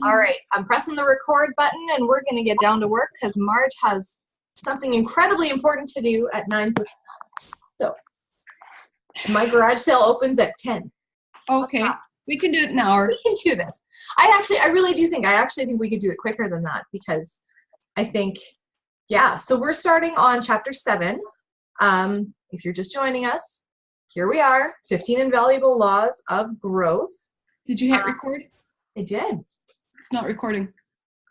All right, I'm pressing the record button and we're going to get down to work because Marge has something incredibly important to do at 9:50. So my garage sale opens at 10. Okay, we can do it in an hour. We can do this. I really do think, we could do it quicker than that because I think, yeah. So we're starting on chapter 7. If you're just joining us, here we are, 15 Invaluable Laws of Growth. Did you hit record? I did. It's not recording. It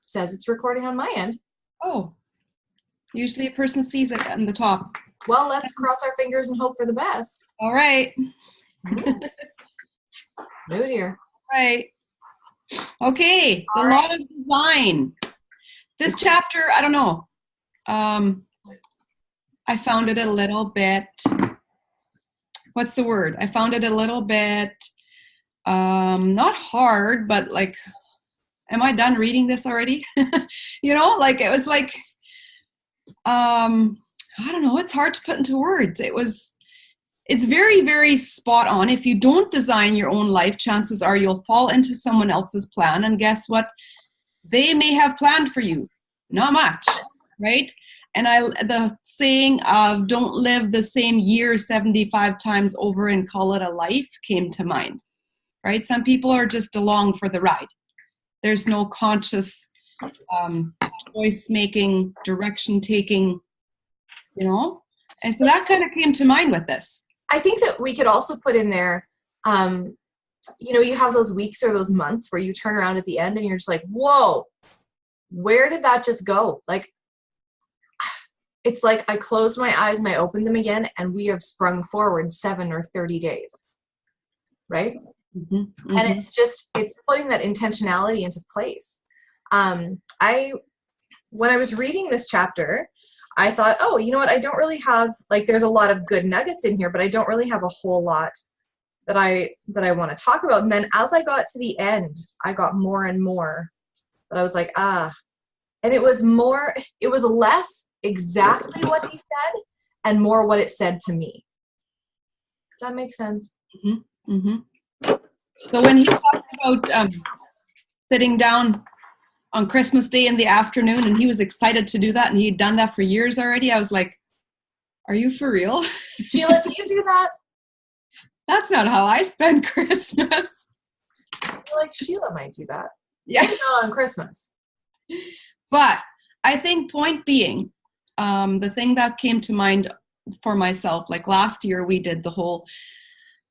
says it's recording on my end. Oh, usually a person sees it on the top. Well, let's cross our fingers and hope for the best. All right. Oh dear. Right. Okay, the law of design. This chapter, I don't know. I found it a little bit, what's the word? I found it a little bit, not hard, but like, am I done reading this already? You know, like it was like, I don't know, it's hard to put into words. It's very, very spot on. If you don't design your own life, chances are you'll fall into someone else's plan. And guess what? They may have planned for you. Not much, right? And the saying of don't live the same year 75 times over and call it a life came to mind, right? Some people are just along for the ride. There's no conscious choice making, direction taking, you know? And so that kind of came to mind with this. I think that we could also put in there, you know, you have those weeks or those months where you turn around at the end and you're just like, whoa, where did that just go? Like, it's like I closed my eyes and I opened them again and we have sprung forward 7 or 30 days, right? Mm-hmm, mm-hmm. And it's putting that intentionality into place. When I was reading this chapter, I thought, oh, you know what? I don't really have, like, there's a lot of good nuggets in here, but I don't really have a whole lot that I want to talk about. And then as I got to the end, I got more and more that I was like, and it was less exactly what he said and more what it said to me. Does that make sense? Mm-hmm. Mm-hmm. So when he talks about sitting down on Christmas Day in the afternoon, and he was excited to do that, and he'd done that for years already, I was like, are you for real? Sheila, do you do that? That's not how I spend Christmas. I feel like Sheila might do that. Yeah. Maybe not on Christmas. But I think point being, the thing that came to mind for myself, like last year we did the whole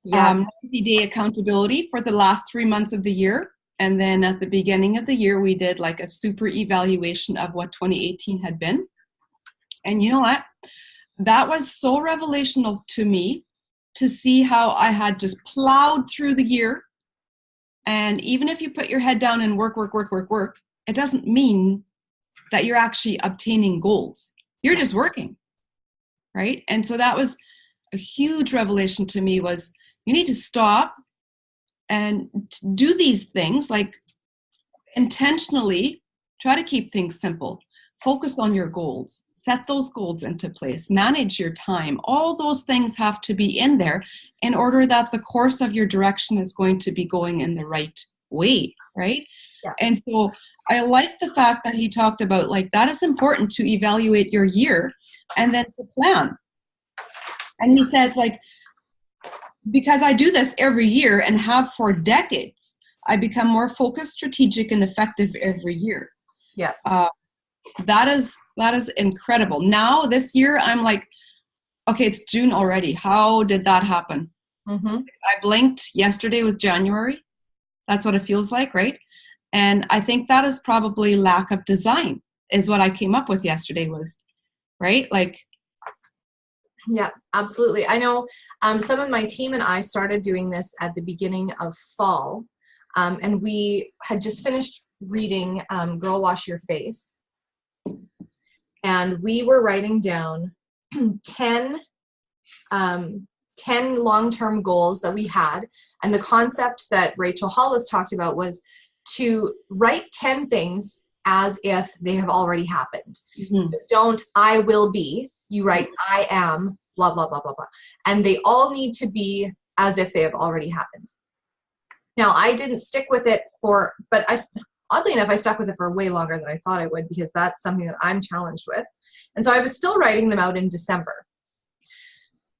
90-day accountability for the last 3 months of the year. And then at the beginning of the year, we did like a super evaluation of what 2018 had been. And you know what? That was so revelational to me to see how I had just plowed through the year. And even if you put your head down and work, it doesn't mean that you're actually obtaining goals. You're just working, right? And so that was a huge revelation to me, was you need to stop and do these things, like intentionally try to keep things simple. Focus on your goals. Set those goals into place. Manage your time. All those things have to be in there in order that the course of your direction is going to be going in the right way, right? Yeah. And so I like the fact that he talked about, like, that is important to evaluate your year and then to plan. And he says, like, because I do this every year and have for decades, I become more focused, strategic, and effective every year. Yeah. That is incredible. Now this year, I'm like, okay, it's June already. How did that happen? Mm-hmm. I blinked. Yesterday was January. That's what it feels like, right? And I think that is probably lack of design is what I came up with yesterday was, right? Like, yeah, absolutely. I know some of my team and I started doing this at the beginning of fall, and we had just finished reading Girl Wash Your Face, and we were writing down 10 long-term goals that we had, and the concept that Rachel Hollis talked about was to write 10 things as if they have already happened. Mm-hmm. Don't I will be. You write, I am, blah, blah, blah, blah, blah. And they all need to be as if they have already happened. Now, I didn't stick with it but oddly enough, I stuck with it for way longer than I thought I would, because that's something that I'm challenged with. And so I was still writing them out in December.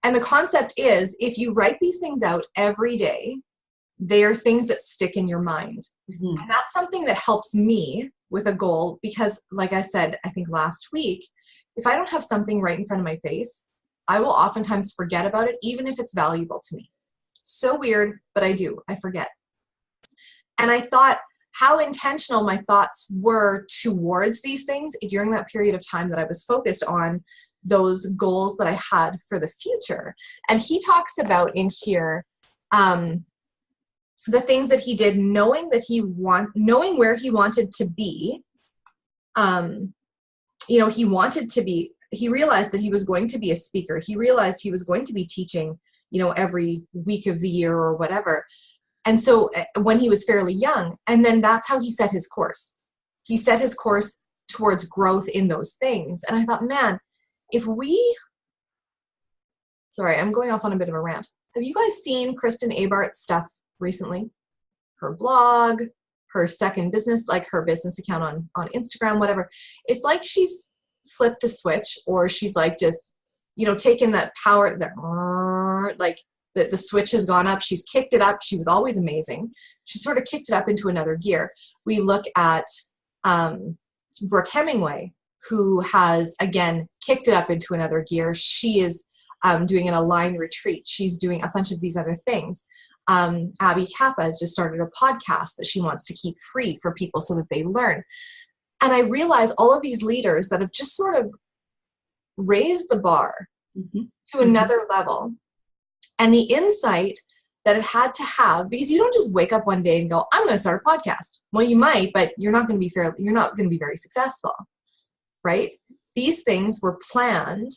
And the concept is, if you write these things out every day, they are things that stick in your mind. Mm-hmm. And that's something that helps me with a goal, because like I said, I think last week, if I don't have something right in front of my face, I will oftentimes forget about it, even if it's valuable to me. So weird, but I forget. And I thought how intentional my thoughts were towards these things during that period of time that I was focused on those goals that I had for the future. And he talks about in here, the things that he did, knowing where he wanted to be. He realized that he was going to be a speaker. He realized he was going to be teaching, every week of the year or whatever. And so when he was fairly young, and then that's how he set his course. He set his course towards growth in those things. And I thought, man, sorry, I'm going off on a bit of a rant. Have you guys seen Kristen Abart's stuff recently? Her blog, her second business, like her business account on Instagram, whatever. It's like she's flipped a switch, or she's like just, taken that power, the switch has gone up. She's kicked it up. She was always amazing. She sort of kicked it up into another gear. We look at Brooke Hemingway, who has, again, kicked it up into another gear. She is doing an aligned retreat. She's doing a bunch of these other things. Abby Kappa has just started a podcast that she wants to keep free for people so that they learn. And I realize all of these leaders that have just sort of raised the bar to another level, and the insight that it had to have, because you don't just wake up one day and go, I'm going to start a podcast. Well, you might, but you're not going to be very successful, right? These things were planned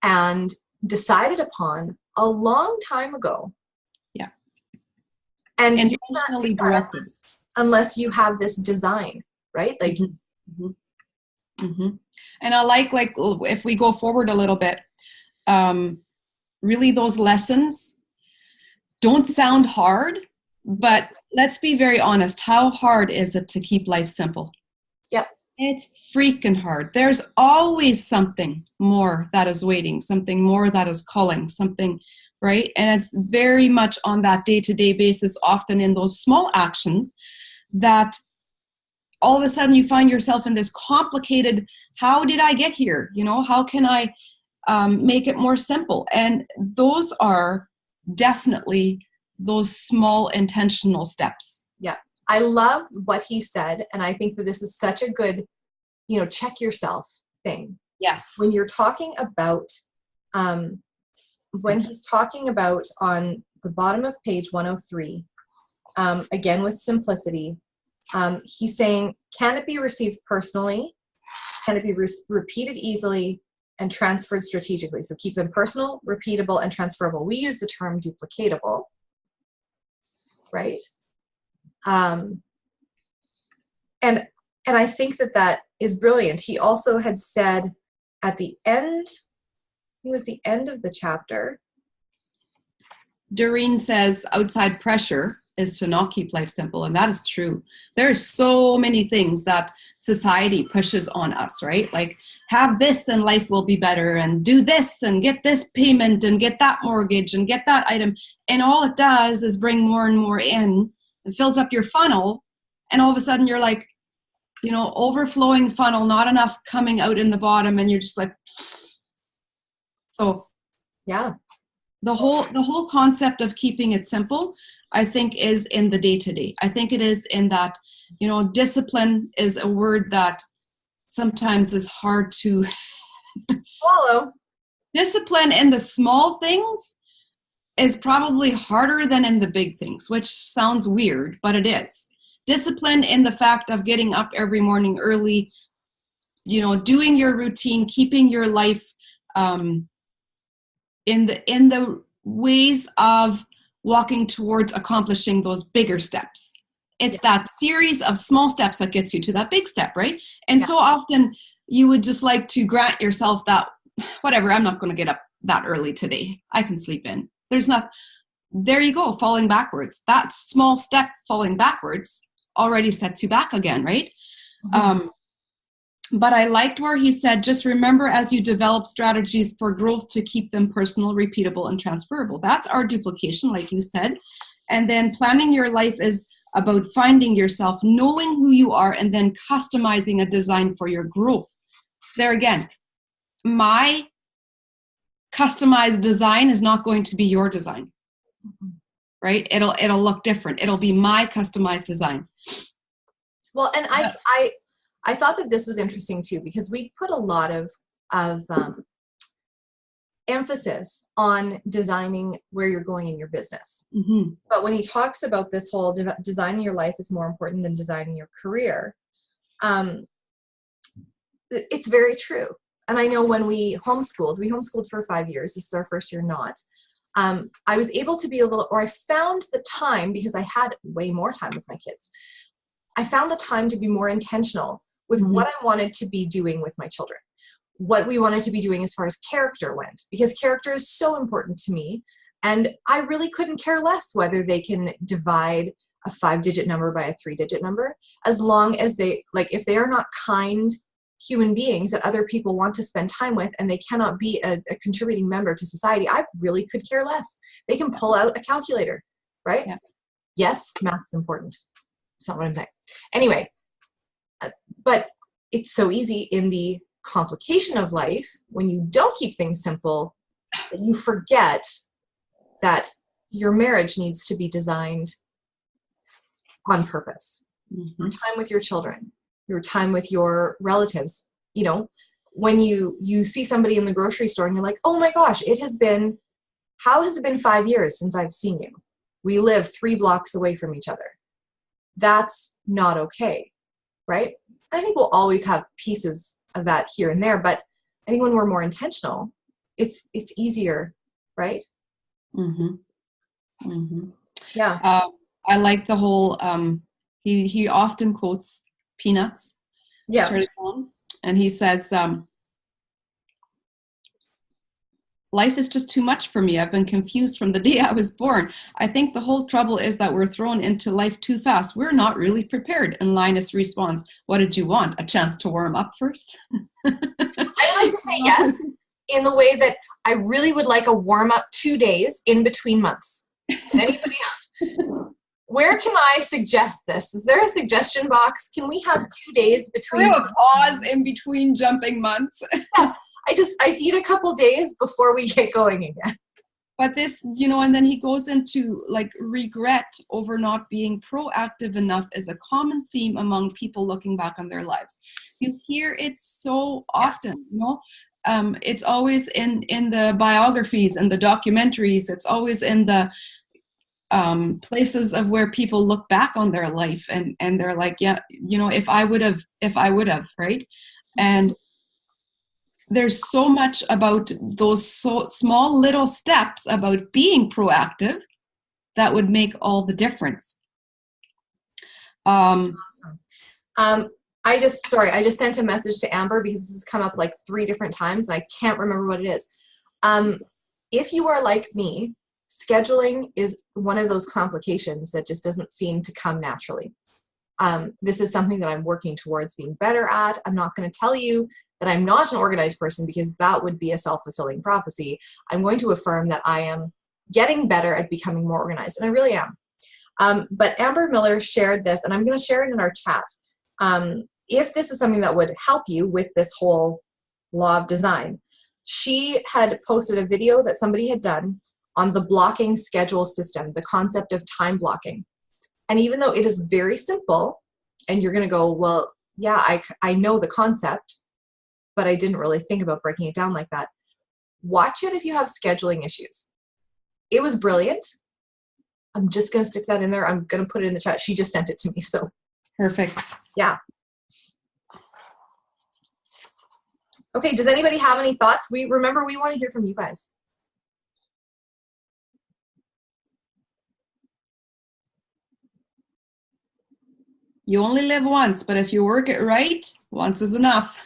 and decided upon a long time ago. Yeah. And you can't do that unless you have this design, right? Like, And I like if we go forward a little bit, really those lessons don't sound hard, but let's be very honest. How hard is it to keep life simple? Yep. It's freaking hard. There's always something more that is waiting, something more that is calling, something, right? And it's very much on that day-to-day basis, often in those small actions, that all of a sudden you find yourself in this complicated, how did I get here? How can I make it more simple? And those are definitely those small intentional steps. Yeah. I love what he said. And I think that this is such a good, check yourself thing. Yes. When you're talking about, when he's talking about on the bottom of page 103, again with simplicity, he's saying, can it be received personally? Can it be repeated easily and transferred strategically? So keep them personal, repeatable, and transferable. We use the term duplicatable, right? And I think that is brilliant. He also had said at the end, it was the end of the chapter. Doreen says outside pressure is to not keep life simple. And that is true. There are so many things that society pushes on us, right? Like have this and life will be better, and do this and get this payment and get that mortgage and get that item. And all it does is bring more and more in and fills up your funnel. And all of a sudden you're like, overflowing funnel, not enough coming out in the bottom. And you're just like, so yeah. The whole concept of keeping it simple, I think, is in the day-to-day. I think it is in that, discipline is a word that sometimes is hard to swallow. Discipline in the small things is probably harder than in the big things, which sounds weird, but it is. Discipline in the fact of getting up every morning early, doing your routine, keeping your life in the ways of walking towards accomplishing those bigger steps. It's that series of small steps that gets you to that big step, right? And so often you would just like to grant yourself that, whatever, I'm not going to get up that early today. I can sleep in. There you go, falling backwards. That small step falling backwards already sets you back again, right? Mm-hmm. But I liked where he said, just remember as you develop strategies for growth to keep them personal, repeatable, and transferable. That's our duplication, like you said. And then planning your life is about finding yourself, knowing who you are, and then customizing a design for your growth. There again, my customized design is not going to be your design, right? It'll look different. It'll be my customized design. Well, and I thought that this was interesting too, because we put a lot of emphasis on designing where you're going in your business. Mm-hmm. But when he talks about this whole designing your life is more important than designing your career, it's very true. And I know when we homeschooled for 5 years. This is our first year not. I was able to be I found the time, because I had way more time with my kids. I found the time to be more intentional with Mm-hmm. what I wanted to be doing with my children, what we wanted to be doing as far as character went, because character is so important to me. And I really couldn't care less whether they can divide a 5-digit number by a 3-digit number, as long as if they are not kind human beings that other people want to spend time with, and they cannot be a contributing member to society, I really could care less. They can pull out a calculator, right? Yeah. Yes, math's important. That's not what I'm saying. Anyway, but it's so easy in the complication of life, when you don't keep things simple, that you forget that your marriage needs to be designed on purpose. Mm-hmm. Your time with your children, your time with your relatives. When you see somebody in the grocery store and you're like, oh my gosh, how has it been 5 years since I've seen you? We live 3 blocks away from each other. That's not okay, right? I think we'll always have pieces of that here and there, but I think when we're more intentional, it's easier, right? Mm-hmm. Mm-hmm. Yeah. I like the whole, he often quotes Peanuts, Yeah. Charlie Brown, and he says, life is just too much for me. I've been confused from the day I was born. I think the whole trouble is that we're thrown into life too fast. We're not really prepared. And Linus responds, what did you want? A chance to warm up first? I would like to say yes, in the way that I really would like a warm-up 2 days in between months. And anybody else, where can I suggest this? Is there a suggestion box? Can we have 2 days between? We have a pause in between jumping months. Yeah, I need a couple days before we get going again. But this, and then he goes into like regret over not being proactive enough is a common theme among people looking back on their lives. You hear it so often, it's always in the biographies and the documentaries. It's always in the places of where people look back on their life and they're like, yeah, if I would have, right? And there's so much about those small little steps about being proactive that would make all the difference. Awesome. I just sent a message to Amber because this has come up like 3 different times and I can't remember what it is. If you are like me, scheduling is one of those complications that just doesn't seem to come naturally. This is something that I'm working towards being better at. I'm not going to tell you that I'm not an organized person because that would be a self-fulfilling prophecy. I'm going to affirm that I am getting better at becoming more organized, and I really am. But Amber Miller shared this, and I'm going to share it in our chat. If this is something that would help you with this whole law of design, she had posted a video that somebody had done on the blocking schedule system, the concept of time blocking. And even though it is very simple, and you're going to go, well, yeah, I know the concept, but I didn't really think about breaking it down like that. Watch it if you have scheduling issues. It was brilliant. I'm just going to stick that in there. I'm going to put it in the chat. She just sent it to me. So perfect. Yeah. Okay. Does anybody have any thoughts? We want to hear from you guys. You only live once, but if you work it right, once is enough.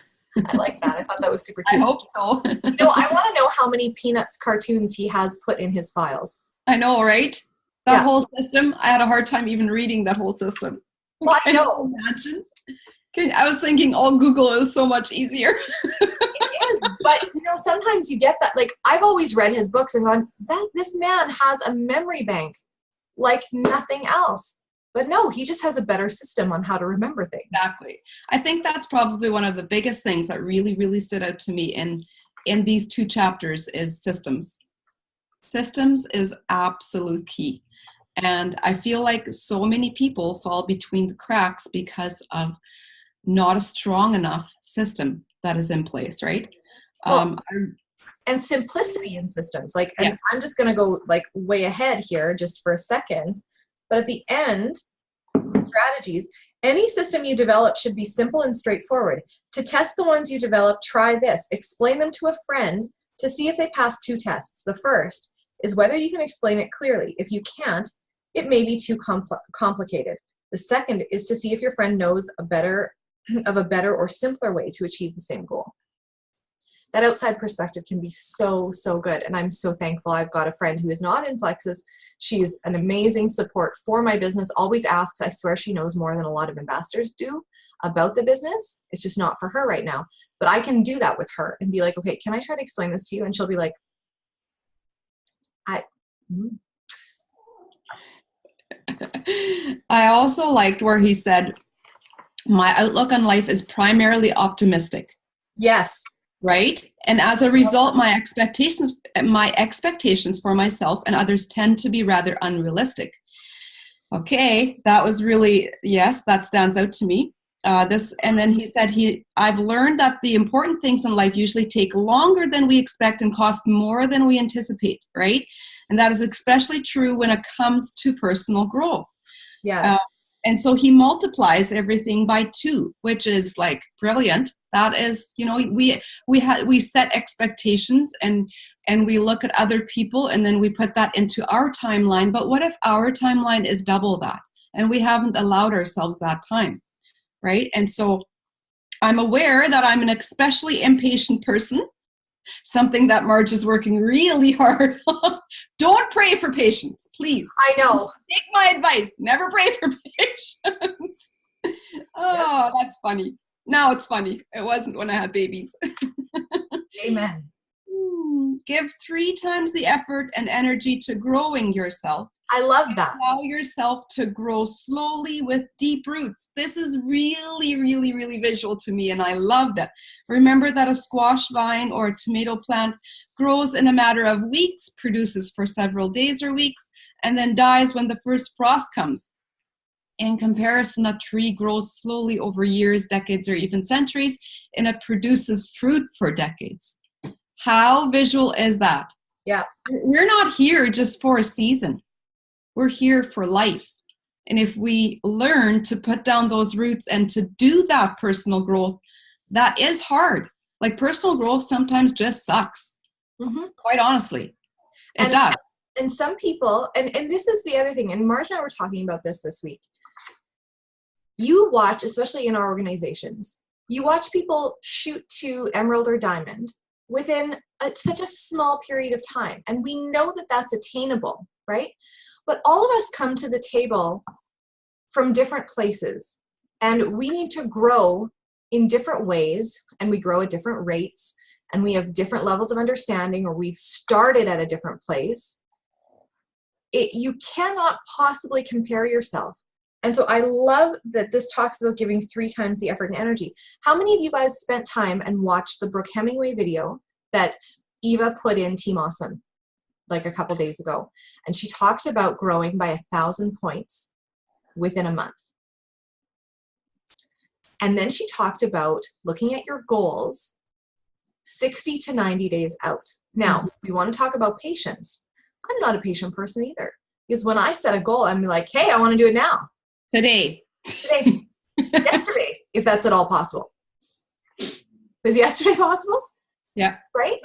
I like that. I thought that was super cute. I hope so. I want to know how many Peanuts cartoons he has put in his files. I know, right? That whole system, I had a hard time even reading that whole system. Well, I Can you know. imagine? I was thinking, oh, Google is so much easier. It is, but sometimes you get that. Like, I've always read his books and gone, this man has a memory bank like nothing else. But no, he just has a better system on how to remember things. Exactly. I think that's probably one of the biggest things that really, really stood out to me in these 2 chapters is systems. Systems is absolute key. And I feel like so many people fall between the cracks because of not a strong enough system that is in place, right? Well, and simplicity in systems. Like, and yeah. I'm just going to go like way ahead here just for a second. But at the end, strategies, any system you develop should be simple and straightforward. To test the ones you develop, try this. Explain them to a friend to see if they pass 2 tests. The first is whether you can explain it clearly. If you can't, it may be too complicated. The second is to see if your friend knows a better or simpler way to achieve the same goal. That outside perspective can be so, so good. And I'm so thankful I've got a friend who is not in Plexus. She's an amazing support for my business, always asks. I swear she knows more than a lot of ambassadors do about the business. It's just not for her right now. But I can do that with her and be like, okay, can I try to explain this to you? And she'll be like, I also liked where he said, my outlook on life is primarily optimistic. Yes. Right? And as a result, my expectations for myself and others tend to be rather unrealistic. Okay, that was really, yes, that stands out to me. And then he said, I've learned that the important things in life usually take longer than we expect and cost more than we anticipate, right? And that is especially true when it comes to personal growth. Yes. And so he multiplies everything by 2, which is like brilliant. That is, we set expectations and we look at other people and then we put that into our timeline. But what if our timeline is double that and we haven't allowed ourselves that time, right? And so I'm aware that I'm an especially impatient person, something that Marge is working really hard on. Don't pray for patience, please. I know. Take my advice. Never pray for patience. Oh, that's funny. Now it's funny. It wasn't when I had babies. Amen. Give 3 times the effort and energy to growing yourself. I love that. Allow yourself to grow slowly with deep roots. This is really, really, really visual to me, and I loved it. Remember that a squash vine or a tomato plant grows in a matter of weeks, produces for several days or weeks, and then dies when the first frost comes. In comparison, a tree grows slowly over years, decades, or even centuries, and it produces fruit for decades. How visual is that? Yeah. We're not here just for a season. We're here for life. And if we learn to put down those roots and to do that personal growth, that is hard. Like, personal growth sometimes just sucks. Mm-hmm. Quite honestly. It does. And some people, and this is the other thing, and Marge and I were talking about this week. You watch, especially in our organizations, you watch people shoot to emerald or diamond within such a small period of time. And we know that that's attainable, right? But all of us come to the table from different places, and we need to grow in different ways, and we grow at different rates, and we have different levels of understanding, or we've started at a different place. You cannot possibly compare yourself. And so I love that this talks about giving 3 times the effort and energy. How many of you guys spent time and watched the Brooke Hemingway video that Eva put in Team Awesome like a couple days ago? And she talked about growing by 1,000 points within a month. And then she talked about looking at your goals 60 to 90 days out. Now, we want to talk about patience. I'm not a patient person either. Because when I set a goal, I'm like, hey, I want to do it now. Today. Yesterday, if that's at all possible. Was yesterday possible? Yeah. Right?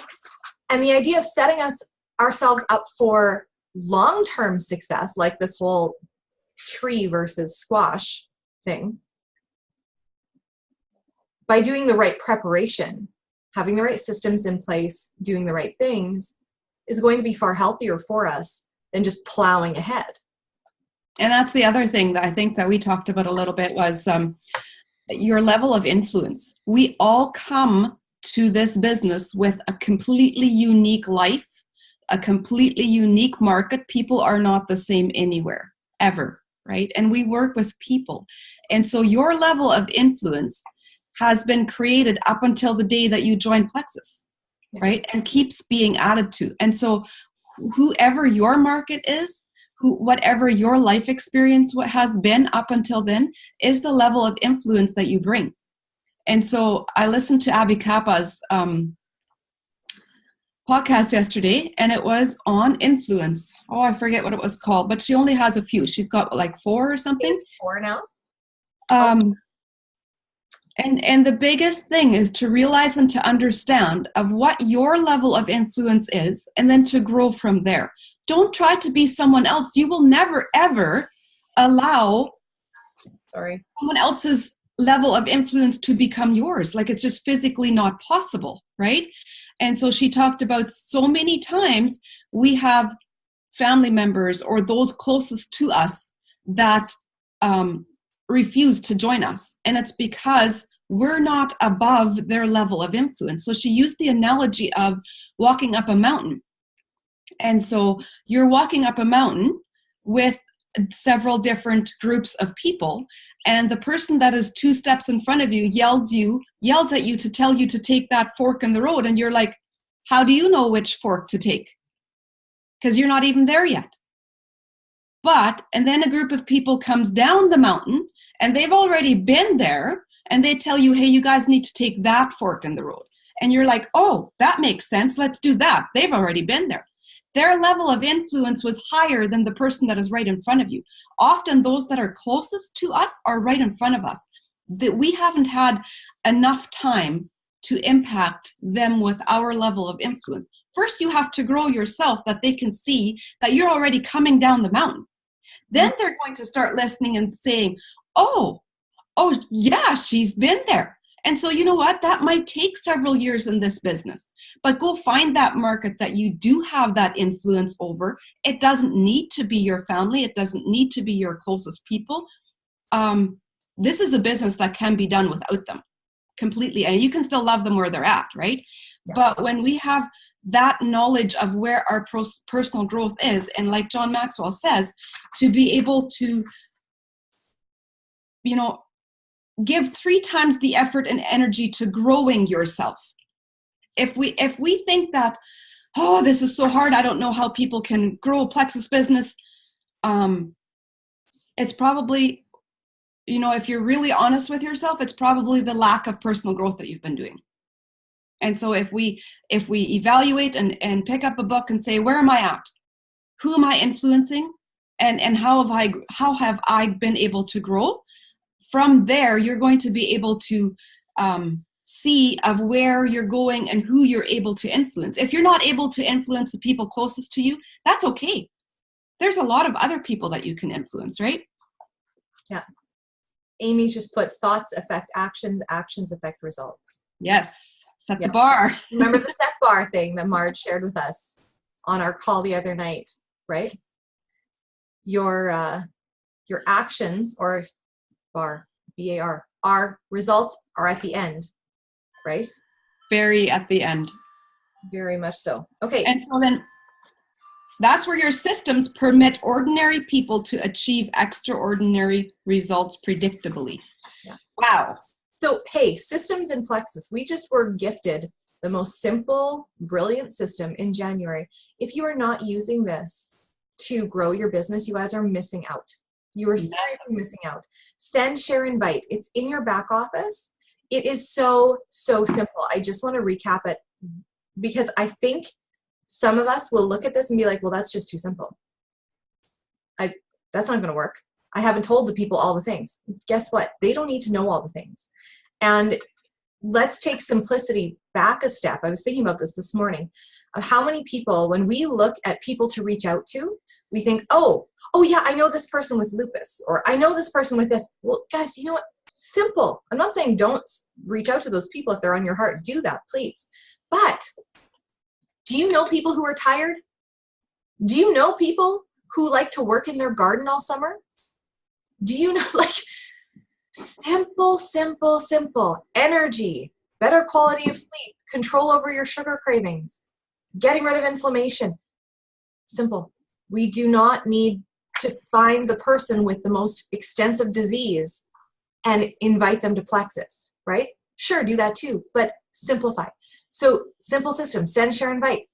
And the idea of setting ourselves up for long-term success, like this whole tree versus squash thing, by doing the right preparation, having the right systems in place, doing the right things, is going to be far healthier for us than just plowing ahead. And that's the other thing that I think that we talked about a little bit was your level of influence. We all come to this business with a completely unique life, a completely unique market. People are not the same anywhere, ever, right? And we work with people. And so your level of influence has been created up until the day that you join Plexus, right? And keeps being added to. And so whoever your market is, whatever your life experience has been up until then, is the level of influence that you bring. And so I listened to Abby Kappa's podcast yesterday, and it was on influence. Oh, I forget what it was called, but she only has a few. She's got like 4 or something. I think it's 4 now. And the biggest thing is to realize and to understand of what your level of influence is, and then to grow from there. Don't try to be someone else. You will never, ever allow someone else's level of influence to become yours. Like, it's just physically not possible, right? And so she talked about so many times we have family members or those closest to us that refuse to join us. And it's because we're not above their level of influence. So she used the analogy of walking up a mountain. And so you're walking up a mountain with several different groups of people, and the person that is 2 steps in front of you yells at you to tell you to take that fork in the road. And you're like, how do you know which fork to take? Because you're not even there yet. And then a group of people comes down the mountain, and they've already been there, and they tell you, hey, you guys need to take that fork in the road. And you're like, oh, that makes sense. Let's do that. They've already been there. Their level of influence was higher than the person that is right in front of you. Often those that are closest to us are right in front of us. That we haven't had enough time to impact them with our level of influence. First, you have to grow yourself that they can see that you're already coming down the mountain. Then they're going to start listening and saying, oh, yeah, she's been there. And so you know what? That might take several years in this business, but go find that market that you do have that influence over. It doesn't need to be your family. It doesn't need to be your closest people. This is a business that can be done without them completely. And you can still love them where they're at, right? Yeah. But when we have that knowledge of where our personal growth is, and like John Maxwell says, to be able to, give 3 times the effort and energy to growing yourself. If we think that, oh, this is so hard, I don't know how people can grow a Plexus business, it's probably, if you're really honest with yourself, it's probably the lack of personal growth that you've been doing. And so if we evaluate and pick up a book and say, where am I at? Who am I influencing? And how have I been able to grow? From there, you're going to be able to see of where you're going and who you're able to influence. If you're not able to influence the people closest to you, that's okay. There's a lot of other people that you can influence, right? Yeah. Amy's just put thoughts affect actions, actions affect results. Yes. Set the bar. Remember the set bar thing that Marge shared with us on our call the other night, right? Your actions or bar, B-A-R, our results are at the end, right? Very at the end. Very much so. Okay. And so then that's where your systems permit ordinary people to achieve extraordinary results predictably. Yeah. Wow. So, hey, systems in Plexus, we just were gifted the most simple, brilliant system in January. If you are not using this to grow your business, you guys are missing out. You are seriously missing out. Send, share, invite. It's in your back office. It is so, so simple. I just want to recap it because I think some of us will look at this and be like, well, that's just too simple. That's not going to work. I haven't told the people all the things. Guess what? They don't need to know all the things. And let's take simplicity back a step. I was thinking about this morning of how many people, when we look at people to reach out to, we think, oh yeah, I know this person with lupus, or I know this person with this. Well, guys, you know what? Simple. I'm not saying don't reach out to those people if they're on your heart. Do that, please. But do you know people who are tired? Do you know people who like to work in their garden all summer? Do you know, like, simple, simple, simple. Energy, better quality of sleep, control over your sugar cravings, getting rid of inflammation. Simple. We do not need to find the person with the most extensive disease and invite them to Plexus, right? Sure, do that too, but simplify. So simple system, send, share, invite.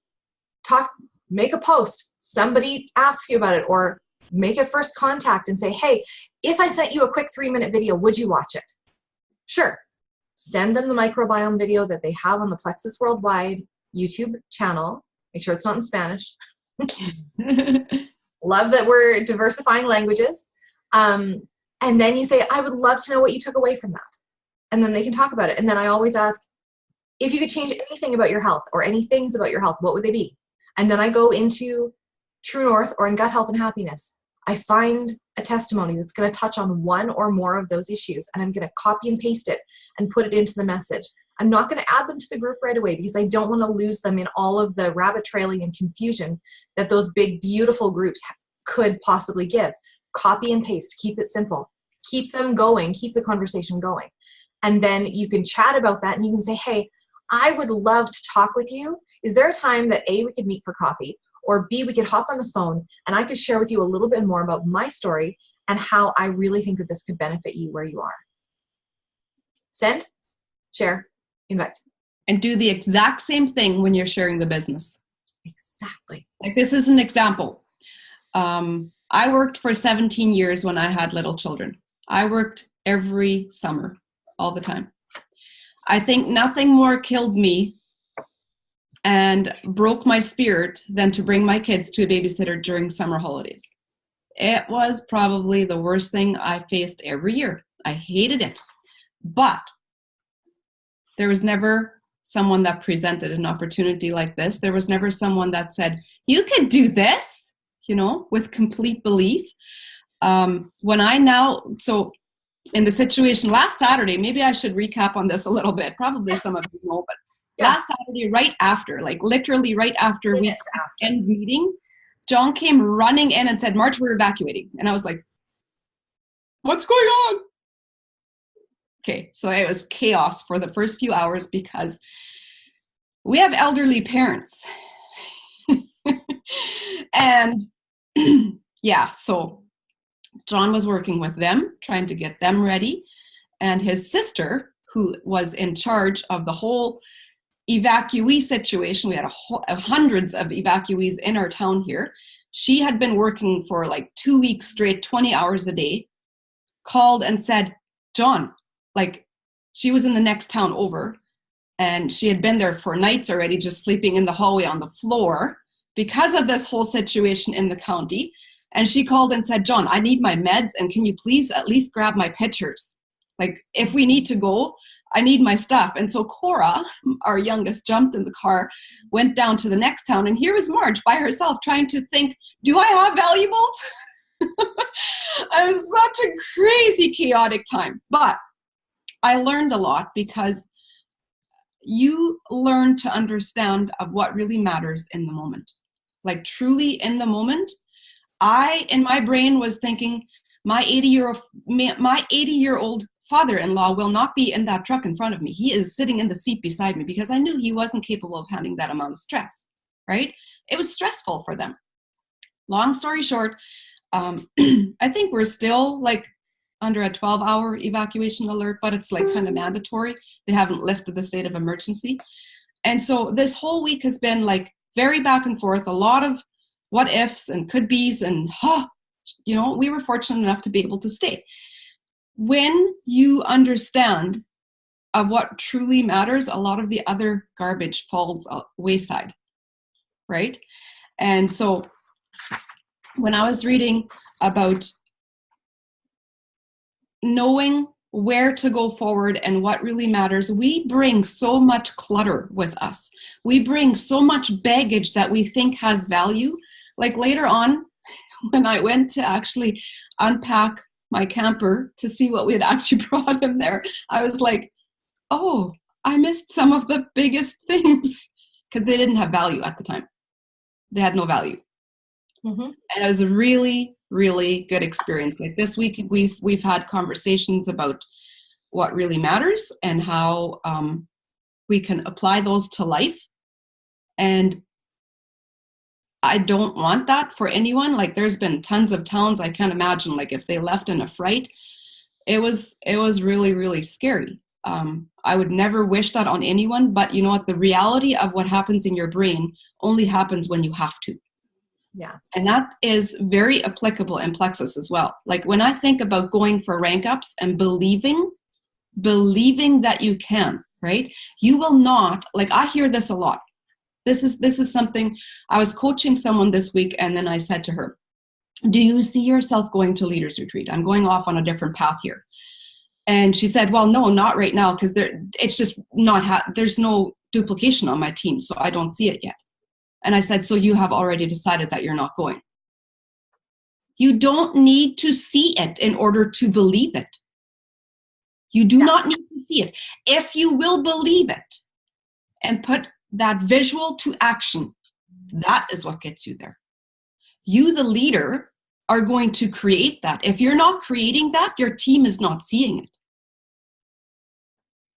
Talk, make a post. Somebody asks you about it, or make a first contact and say, hey, if I sent you a quick 3-minute video, would you watch it? Sure. Send them the microbiome video that they have on the Plexus Worldwide YouTube channel. Make sure it's not in Spanish. Love that we're diversifying languages. And then you say, I would love to know what you took away from that. And then they can talk about it. And then I always ask, if you could change anything about your health or any things about your health, what would they be? And then I go into True North or in Gut Health and Happiness. I find a testimony that's going to touch on one or more of those issues, and I'm going to copy and paste it and put it into the message. I'm not going to add them to the group right away because I don't want to lose them in all of the rabbit trailing and confusion that those big, beautiful groups could possibly give. Copy and paste. Keep it simple. Keep them going. Keep the conversation going. And then you can chat about that, and you can say, hey, I would love to talk with you. Is there a time that A, we could meet for coffee, or B, we could hop on the phone and I could share with you a little bit more about my story and how I really think that this could benefit you where you are. Send, share, invite. And do the exact same thing when you're sharing the business. Exactly. Like, this is an example. I worked for 17 years when I had little children. I worked every summer, all the time. I think nothing more killed me and broke my spirit than to bring my kids to a babysitter during summer holidays. It was probably the worst thing I faced every year. I hated it. But there was never someone that presented an opportunity like this. There was never someone that said, you could do this, with complete belief. So in the situation last Saturday, maybe I should recap on this a little bit. Probably some of you know, but last Saturday, right after, like literally right after we end meeting, John came running in and said, March, we're evacuating. And I was like, what's going on? Okay, so it was chaos for the first few hours because we have elderly parents. And so John was working with them, trying to get them ready. And his sister, who was in charge of the whole evacuee situation, we had hundreds of evacuees in our town here. She had been working for like 2 weeks straight, 20 hours a day, called and said, John, like, she was in the next town over and she had been there for nights already, just sleeping in the hallway on the floor because of this whole situation in the county. And she called and said, John, I need my meds, and can you please at least grab my pictures? Like, if we need to go, I need my stuff. And so Cora, our youngest, jumped in the car, went down to the next town, and here was Marge by herself trying to think, do I have valuables? It was such a crazy, chaotic time. But I learned a lot because you learn to understand of what really matters in the moment. Like, truly in the moment, in my brain was thinking, my 80-year-old father-in-law will not be in that truck in front of me. He is sitting in the seat beside me, because I knew he wasn't capable of handling that amount of stress, right? It was stressful for them. Long story short, I think we're still like under a 12-hour evacuation alert, but it's like kind of mandatory. They haven't lifted the state of emergency. And so this whole week has been like very back and forth, a lot of what ifs and could be's, and we were fortunate enough to be able to stay. When you understand of what truly matters, a lot of the other garbage falls wayside, right? And so when I was reading about knowing where to go forward and what really matters, we bring so much clutter with us. We bring so much baggage that we think has value. Like later on, when I went to actually unpack my camper to see what we had actually brought in there, I was like, oh, I missed some of the biggest things, because they didn't have value at the time. They had no value. Mm-hmm. And it was a really, really good experience. Like this week, we've had conversations about what really matters and how we can apply those to life. And I don't want that for anyone. Like there's been tons of towns, I can't imagine, like if they left in a fright, it was really, really scary. I would never wish that on anyone, but you know what? The reality of what happens in your brain only happens when you have to. Yeah. And that is very applicable in Plexus as well. Like when I think about going for rank ups and believing that you can, right? You will not, like I hear this a lot. This is something, I was coaching someone this week and then I said to her, do you see yourself going to Leaders Retreat? I'm going off on a different path here. And she said, well, no, not right now, because it's just not, there's no duplication on my team, so I don't see it yet. And I said, so you have already decided that you're not going. You don't need to see it in order to believe it. You do not need to see it. If you will believe it and put that visual to action, that is what gets you there. You, the leader, are going to create that. If you're not creating that, your team is not seeing it.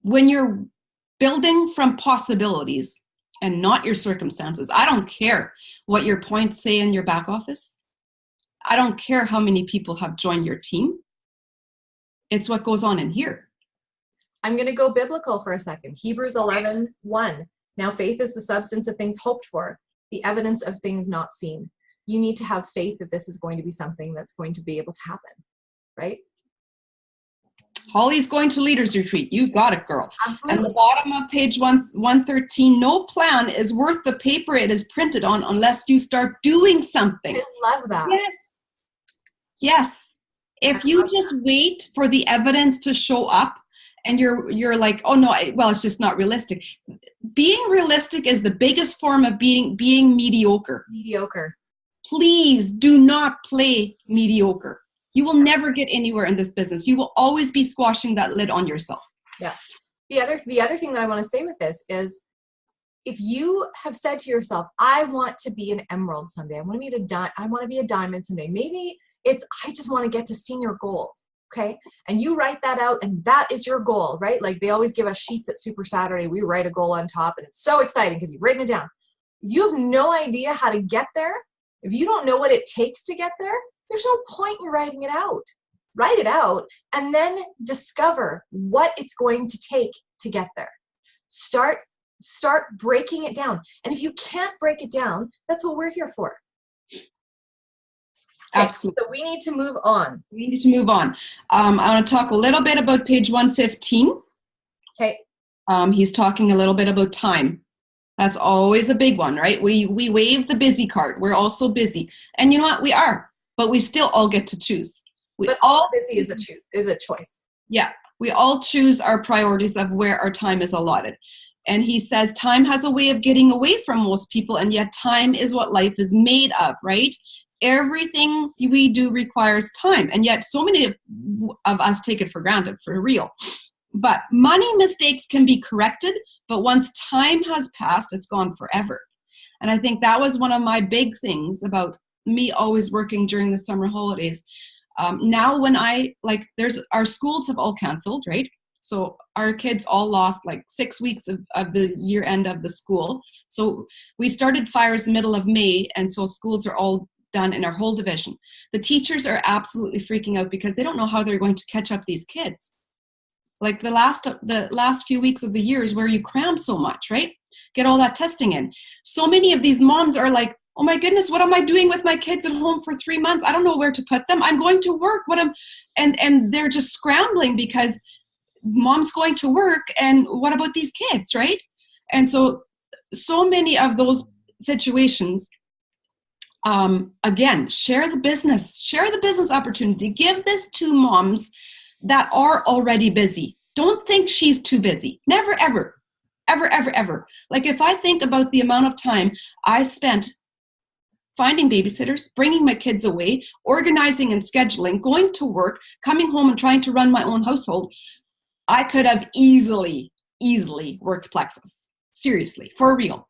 When you're building from possibilities and not your circumstances, I don't care what your points say in your back office. I don't care how many people have joined your team. It's what goes on in here. I'm going to go biblical for a second. Hebrews 11:1. Now faith is the substance of things hoped for, the evidence of things not seen. You need to have faith that this is going to be something that's going to be able to happen, right? Holly's going to Leaders Retreat. You got it, girl. Absolutely. And the bottom of page 113, no plan is worth the paper it is printed on unless you start doing something. I love that. Yes. Yes. If you just wait for the evidence to show up and you're like, oh no, well, it's just not realistic. Being realistic is the biggest form of being mediocre. Mediocre. Please do not play mediocre. You will never get anywhere in this business. You will always be squashing that lid on yourself. Yeah. The other thing that I want to say with this is, if you have said to yourself, I want to be an emerald someday. I want to be a diamond someday. Maybe I just want to get to senior gold. Okay. And you write that out and that is your goal, right? Like they always give us sheets at Super Saturday. We write a goal on top and it's so exciting because you've written it down. If you have no idea how to get there, if you don't know what it takes to get there, there's no point in writing it out. Write it out and then discover what it's going to take to get there. Start breaking it down. And if you can't break it down, that's what we're here for. Okay, absolutely. So we need to move on. I want to talk a little bit about page 115. Okay. He's talking a little bit about time. That's always a big one, right? We wave the busy card. We're also busy. And you know what? We are. But we still all get to choose. But all busy is a choice. Yeah. We all choose our priorities of where our time is allotted. And he says time has a way of getting away from most people, and yet time is what life is made of, right? Everything we do requires time, and yet so many of us take it for granted, for real. But money mistakes can be corrected, but once time has passed, it's gone forever. And I think that was one of my big things about me always working during the summer holidays. Now when our schools have all canceled, right? So our kids all lost like 6 weeks of the year end of the school. So we started fires middle of May, and so schools are all done in our whole division. The teachers are absolutely freaking out because they don't know how they're going to catch up these kids. Like the last few weeks of the year is where you cram so much, right? Get all that testing in. So many of these moms are like, oh my goodness, what am I doing with my kids at home for 3 months? I don't know where to put them. I'm going to work. And they're just scrambling because mom's going to work, and what about these kids, right? And so many of those situations, again, share the business opportunity. Give this to moms that are already busy. Don't think she's too busy. Never, ever, ever, ever, ever. Like if I think about the amount of time I spent finding babysitters, bringing my kids away, organizing and scheduling, going to work, coming home and trying to run my own household, I could have easily worked Plexus. Seriously, for real.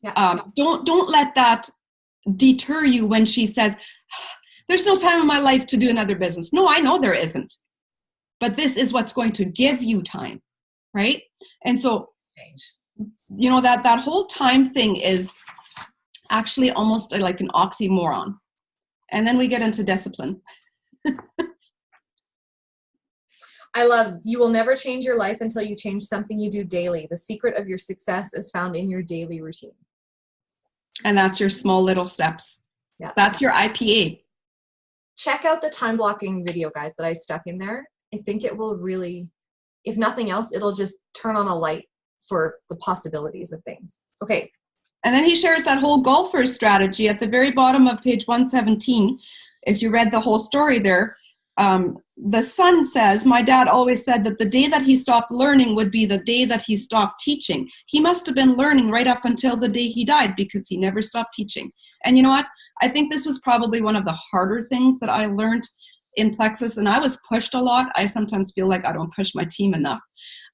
Yeah. Don't let that deter you when she says, there's no time in my life to do another business. No, I know there isn't. But this is what's going to give you time, right? And so, you know, that whole time thing is actually almost like an oxymoron. And then we get into discipline. I love, you will never change your life until you change something you do daily. The secret of your success is found in your daily routine. And that's your small little steps. Yeah. That's your IPA. Check out the time blocking video, guys, that I stuck in there. I think it will really, if nothing else, it'll just turn on a light for the possibilities of things. Okay. And then he shares that whole golfer strategy at the very bottom of page 117. If you read the whole story there, the son says, my dad always said that the day that he stopped learning would be the day that he stopped teaching. He must have been learning right up until the day he died because he never stopped teaching. And you know what? I think this was probably one of the harder things that I learned in Plexus, and I was pushed a lot. I sometimes feel like I don't push my team enough.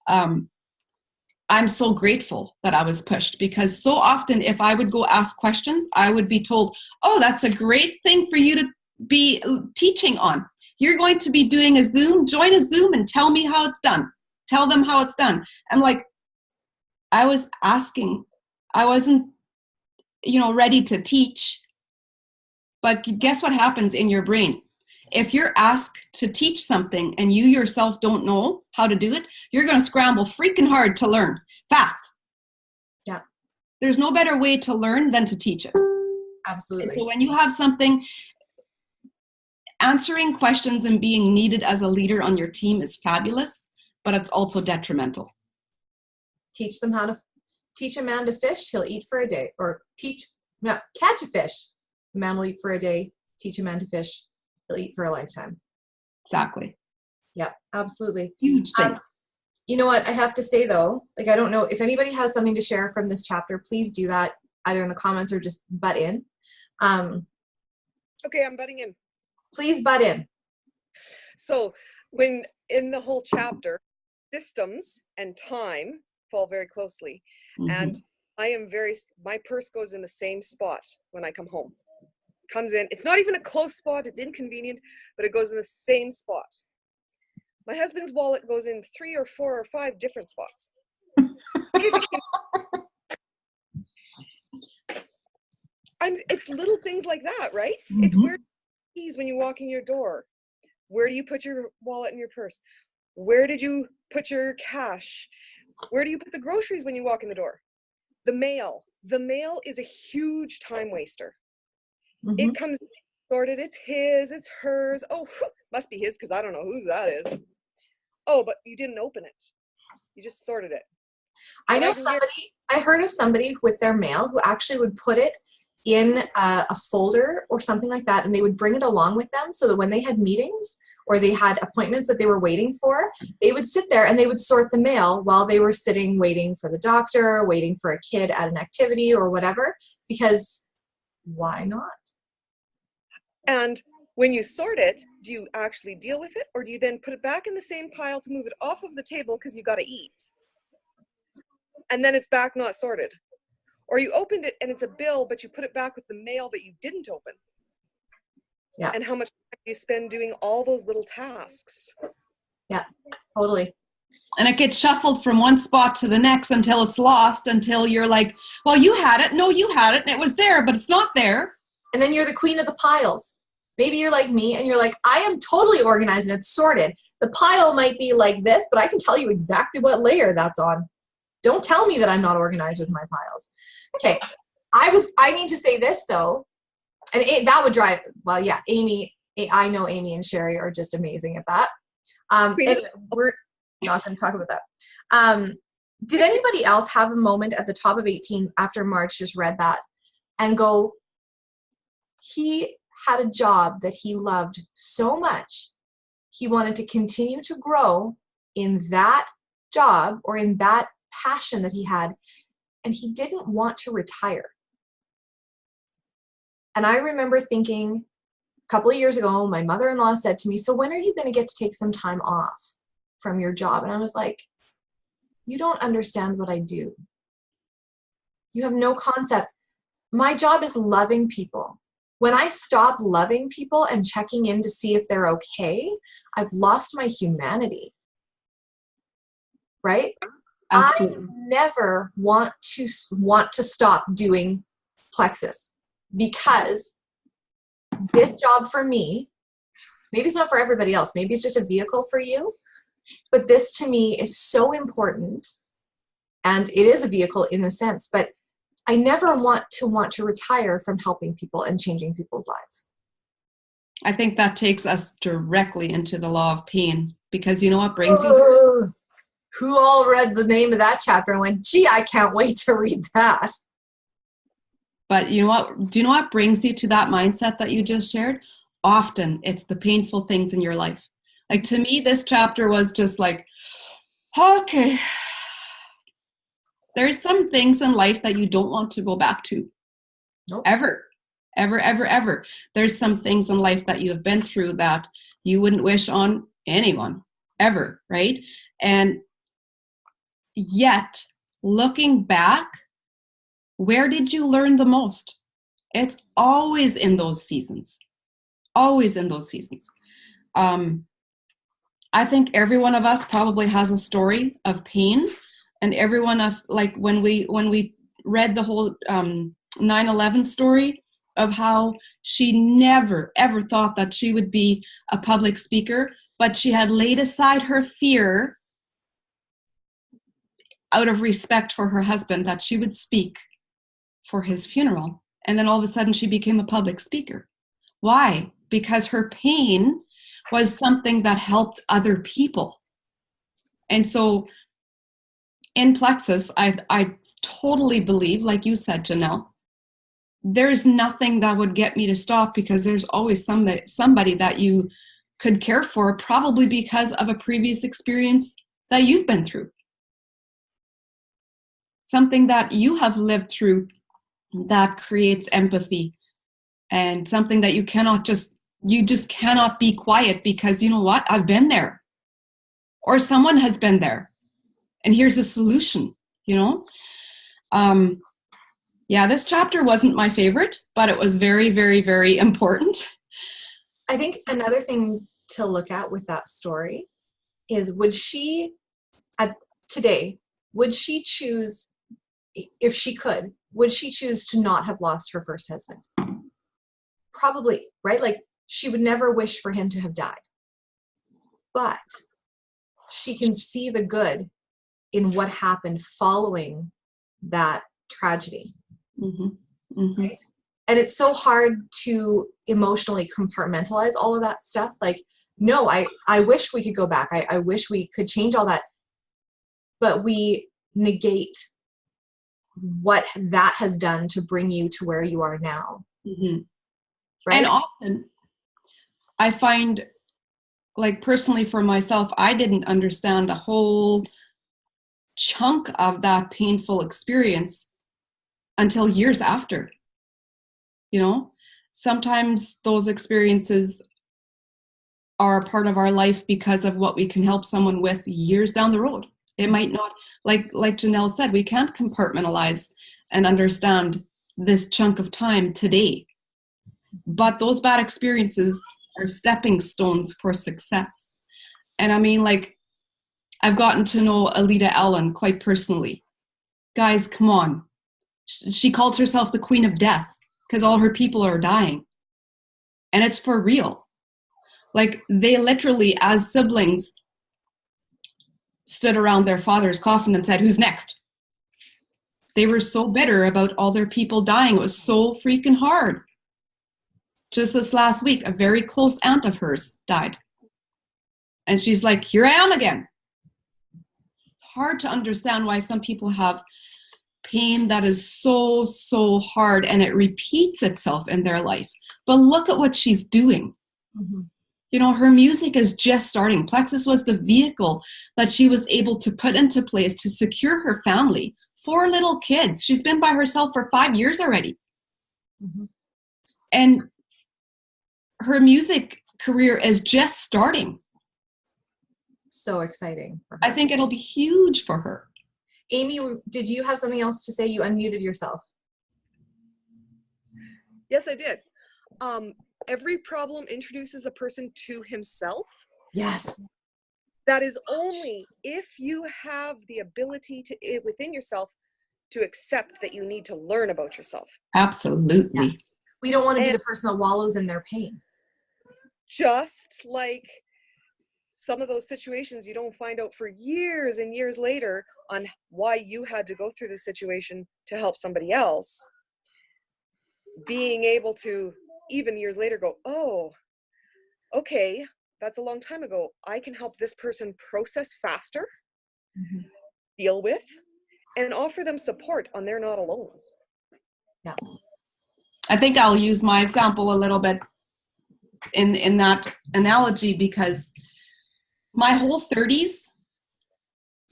I'm so grateful that I was pushed, because so often if I would go ask questions, I would be told, oh, that's a great thing for you to be teaching on. You're going to be doing a Zoom, join a Zoom and tell me how it's done. Tell them how it's done. I'm like, I was asking, I wasn't, ready to teach. But guess what happens in your brain? If you're asked to teach something and you yourself don't know how to do it, you're going to scramble freaking hard to learn fast. Yeah. There's no better way to learn than to teach it. Absolutely. So when you have something, answering questions and being needed as a leader on your team is fabulous, but it's also detrimental. Teach a man to fish, he'll eat for a day. Or catch a fish. A man will eat for a day. Teach a man to fish, he'll eat for a lifetime. Exactly. Yeah, absolutely. Huge thing. You know what I have to say though, I don't know if anybody has something to share from this chapter, please do that either in the comments or just butt in. Okay, I'm butting in. Please butt in. So when in the whole chapter, systems and time fall very closely. Mm-hmm. And my purse goes in the same spot when I come home. Comes in, it's not even a close spot, it's inconvenient, but it goes in the same spot. My husband's wallet goes in 3 or 4 or 5 different spots. It's little things like that, right? Mm-hmm. It's where keys when you walk in your door. Where do you put your wallet in your purse? Where did you put your cash? Where do you put the groceries when you walk in the door? The mail. The mail is a huge time waster. Mm-hmm. It comes sorted. It's his, it's hers. Oh, must be his because I don't know whose that is. Oh, but you didn't open it. You just sorted it. I heard of somebody with their mail who actually would put it in a folder or something like that, and they would bring it along with them so that when they had meetings or they had appointments that they were waiting for, they would sit there and they would sort the mail while they were sitting waiting for the doctor, waiting for a kid at an activity or whatever, because why not? And when you sort it, do you actually deal with it, or do you then put it back in the same pile to move it off of the table because you got to eat? And then it's back not sorted. Or you opened it and it's a bill, but you put it back with the mail that you didn't open. Yeah. And how much time do you spend doing all those little tasks? Yeah, totally. And it gets shuffled from one spot to the next until it's lost, until you're like, well, you had it. No, you had it. And it was there, but it's not there. And then you're the queen of the piles. Maybe you're like me and you're like, I am totally organized and it's sorted. The pile might be like this, but I can tell you exactly what layer that's on. Don't tell me that I'm not organized with my piles. Okay, I need to say this though, and that would drive, well, yeah, I know Amy and Sherry are just amazing at that. Anyway, we're not going to talk about that. Did anybody else have a moment at the top of 18 after March just read that and go, he had a job that he loved so much, he wanted to continue to grow in that job or in that passion that he had, and he didn't want to retire. And I remember thinking a couple of years ago, my mother-in-law said to me, so when are you going to get to take some time off from your job? And I was like, you don't understand what I do. You have no concept. my job is loving people. When I stop loving people and checking in to see if they're okay, I've lost my humanity. Right? Absolutely. I never want to stop doing Plexus, because this job for me, maybe it's not for everybody else, maybe it's just a vehicle for you, but this to me is so important, and it is a vehicle in a sense, but I never want to retire from helping people and changing people's lives. I think that takes us directly into the law of pain, because you know what brings you? Who all read the name of that chapter and went, gee, I can't wait to read that. But you know what? Do you know what brings you to that mindset that you just shared? Often it's the painful things in your life. Like, to me, this chapter was just like, okay, there's some things in life that you don't want to go back to. Nope. Ever. There's some things in life that you have been through that you wouldn't wish on anyone ever, right? And yet, looking back, where did you learn the most? It's always in those seasons. Always in those seasons. I think every one of us probably has a story of pain, and every one of, like, when we read the whole 9/11 story of how she never ever thought that she would be a public speaker, but she had laid aside her fear out of respect for her husband that she would speak for his funeral. And then all of a sudden she became a public speaker. Why? Because her pain was something that helped other people. And so in Plexus, I totally believe, like you said, Janelle, there's nothing that would get me to stop, because there's always somebody that you could care for, probably because of a previous experience that you've been through. Something that you have lived through that creates empathy, and something that you just cannot be quiet, because you know what? I've been there, or someone has been there, and here's a solution, you know? Yeah, this chapter wasn't my favorite, but it was very, very, very important. I think another thing to look at with that story is, would she choose, if she could, would she choose to not have lost her first husband? Probably, right? Like, she would never wish for him to have died. But she can see the good in what happened following that tragedy. Mm-hmm. Mm-hmm. Right? And it's so hard to emotionally compartmentalize all of that stuff. Like, no, I wish we could go back. I wish we could change all that. But we negate what that has done to bring you to where you are now. Mm-hmm. Right? And often I find, like, personally for myself, I didn't understand a whole chunk of that painful experience until years after. You know, sometimes those experiences are a part of our life because of what we can help someone with years down the road. It might not, like Janelle said, we can't compartmentalize and understand this chunk of time today. But those bad experiences are stepping stones for success. And I mean, like, I've gotten to know Alita Ellen quite personally. Guys, come on. She calls herself the Queen of Death because all her people are dying. And it's for real. Like, they literally, as siblings, stood around their father's coffin and said, who's next? They were so bitter about all their people dying. It was so freaking hard. Just this last week, a very close aunt of hers died. And she's like, here I am again. It's hard to understand why some people have pain that is so, so hard, and it repeats itself in their life. But look at what she's doing. Mm-hmm. You know, her music is just starting. Plexus was the vehicle that she was able to put into place to secure her family. 4 little kids. She's been by herself for 5 years already. Mm-hmm. And her music career is just starting. So exciting for her. I think it'll be huge for her. Amy, did you have something else to say? You unmuted yourself. Yes, I did. Every problem introduces a person to himself. Yes. That is only if you have the ability to, within yourself, to accept that you need to learn about yourself. Absolutely. Yes. We don't want to be the person that wallows in their pain. Just like some of those situations you don't find out for years and years later on why you had to go through the situation to help somebody else. Being able to, even years later, go, oh, okay, that's a long time ago. I can help this person process faster, deal with, and offer them support on their not alones. Yeah. I think I'll use my example a little bit in that analogy, because my whole 30s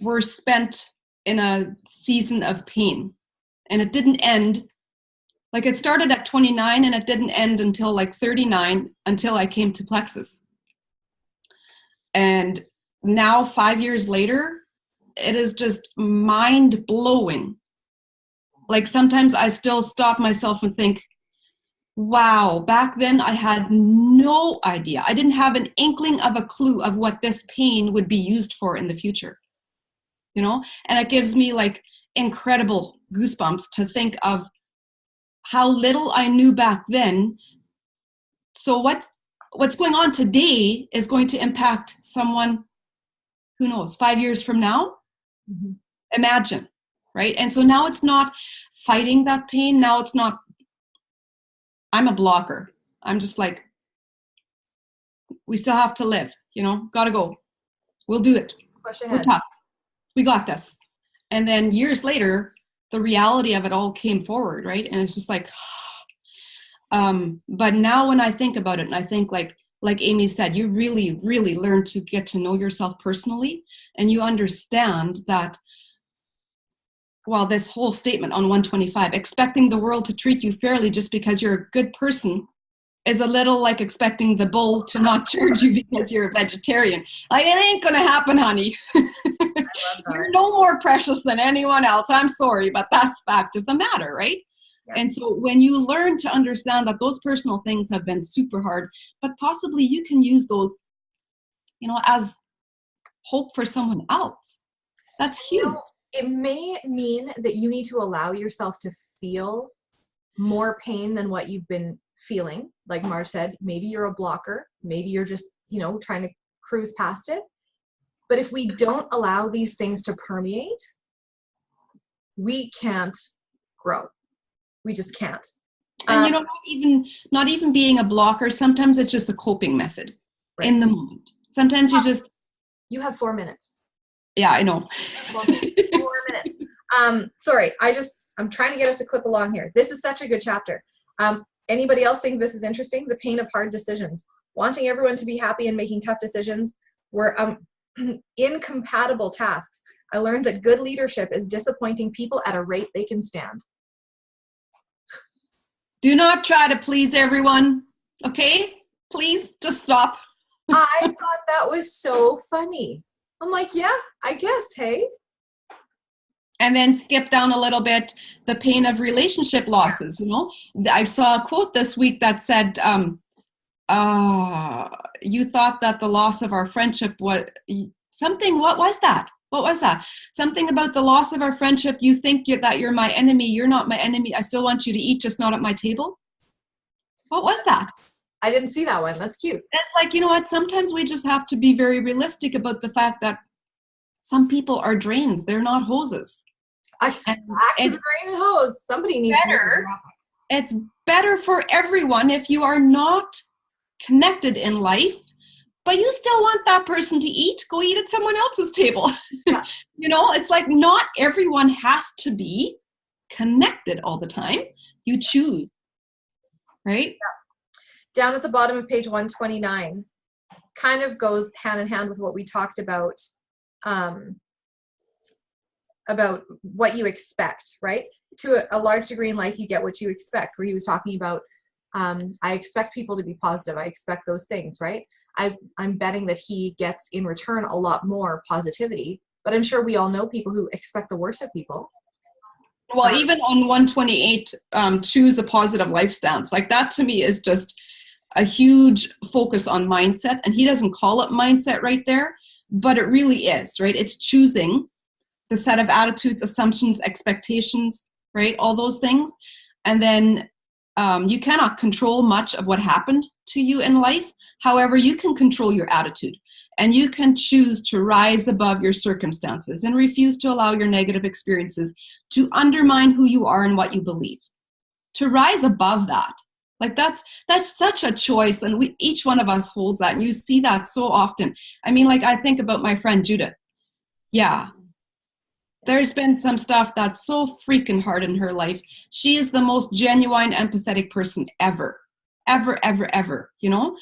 were spent in a season of pain, and it didn't end. Like, it started at 29 and it didn't end until like 39, until I came to Plexus. And now 5 years later, it is just mind blowing. Like, sometimes I still stop myself and think, wow, back then I had no idea. I didn't have an inkling of a clue of what this pain would be used for in the future, you know? And it gives me like incredible goosebumps to think of how little I knew back then. So what's going on today is going to impact someone, who knows, 5 years from now? Mm-hmm. Imagine, right? And so now it's not fighting that pain. Now it's not, I'm a blocker. I'm just like, we still have to live, you know, gotta go. We'll do it. Push ahead. We're tough. We got this. And then years later, the reality of it all came forward, right? And it's just like, but now when I think about it, and I think like Amy said, you really, really learn to get to know yourself personally, and you understand that, well, this whole statement on 125, expecting the world to treat you fairly just because you're a good person, is a little like expecting the bull to not charge you because you're a vegetarian. Like, it ain't gonna happen, honey. You're no more precious than anyone else. I'm sorry, but that's fact of the matter, right? Yeah. And so when you learn to understand that those personal things have been super hard, but possibly you can use those, you know, as hope for someone else. That's huge. You know, it may mean that you need to allow yourself to feel more pain than what you've been feeling. Like Marge said, maybe you're a blocker. Maybe you're just, you know, trying to cruise past it. But if we don't allow these things to permeate, we can't grow. We just can't. And you know, not even being a blocker, sometimes it's just a coping method, right, in the moment. Sometimes you have 4 minutes. Yeah, I know. 4 minutes. Sorry, I'm trying to get us to clip along here. This is such a good chapter. Anybody else think this is interesting? The pain of hard decisions. Wanting everyone to be happy and making tough decisions were incompatible tasks. I learned that good leadership is disappointing people at a rate they can stand. Do not try to please everyone, okay? Please, just stop. I thought that was so funny. I'm like, yeah, I guess, hey? And then skip down a little bit, the pain of relationship losses, you know? I saw a quote this week that said, you thought that the loss of our friendship was something, what was that? What was that? Something about the loss of our friendship. You think that you're my enemy. You're not my enemy. I still want you to eat, just not at my table. What was that? I didn't see that one. That's cute. It's like, you know what? Sometimes we just have to be very realistic about the fact that some people are drains. They're not hoses. Back to the drain and hose. Somebody needs to. It's better for everyone if you are not connected in life, but you still want that person to eat, go eat at someone else's table. Yeah. You know, it's like not everyone has to be connected all the time. You choose, right? Yeah. Down at the bottom of page 129, kind of goes hand in hand with what we talked about what you expect, right? To a large degree in life, you get what you expect, where he was talking about I expect people to be positive. I expect those things, right? I'm betting that he gets in return a lot more positivity, but I'm sure we all know people who expect the worst of people. Well, even on 128, choose a positive life stance. Like that to me is just a huge focus on mindset. And he doesn't call it mindset right there, but it really is, right? It's choosing the set of attitudes, assumptions, expectations, right? All those things. And then you cannot control much of what happened to you in life. However, you can control your attitude, and you can choose to rise above your circumstances and refuse to allow your negative experiences to undermine who you are and what you believe. To rise above that. Like that's such a choice, and each one of us holds that, and you see that so often. I mean, like I think about my friend Judith. Yeah. There's been some stuff that's so freaking hard in her life. She is the most genuine, empathetic person ever, ever, ever, ever, you know,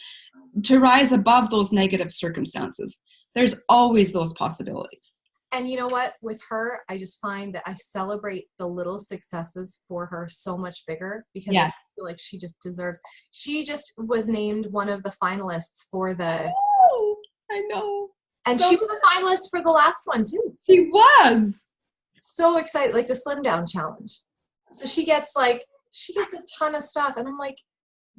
to rise above those negative circumstances. There's always those possibilities. And you know what? With her, I just find that I celebrate the little successes for her so much bigger, because I feel like she just deserves. She just was named one of the finalists for the. Oh, I know. And she was a finalist for the last one too. She was. So excited, like the Slim Down Challenge. So she gets a ton of stuff, and I'm like,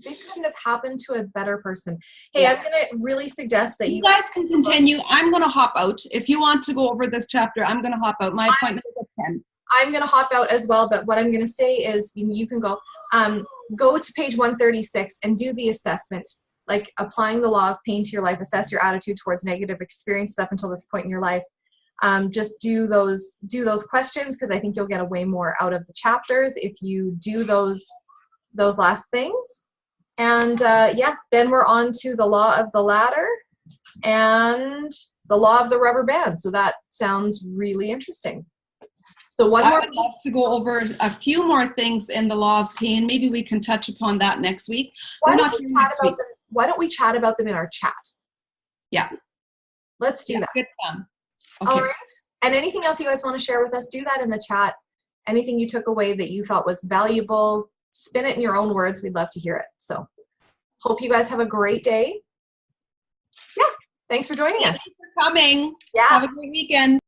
they couldn't have happened to a better person. Hey, I'm gonna really suggest that you guys can continue. I'm gonna hop out. If you want to go over this chapter, I'm gonna hop out. My appointment is at 10. I'm gonna hop out as well, but what I'm gonna say is you can go to page 136 and do the assessment, like applying the law of pain to your life. Assess your attitude towards negative experiences up until this point in your life. Just do those questions, because I think you'll get a way more out of the chapters if you do those last things. And then we're on to the law of the ladder and the law of the rubber band. So that sounds really interesting. So I would love to go over a few more things in the law of pain. Maybe we can touch upon that next week. Why don't we chat about them in our chat? Yeah. Let's do that. Good fun. Okay. All right. And anything else you guys want to share with us, do that in the chat. Anything you took away that you thought was valuable, spin it in your own words. We'd love to hear it. So hope you guys have a great day. Yeah. Thanks for joining us. Thanks for coming. Yeah. Have a great weekend.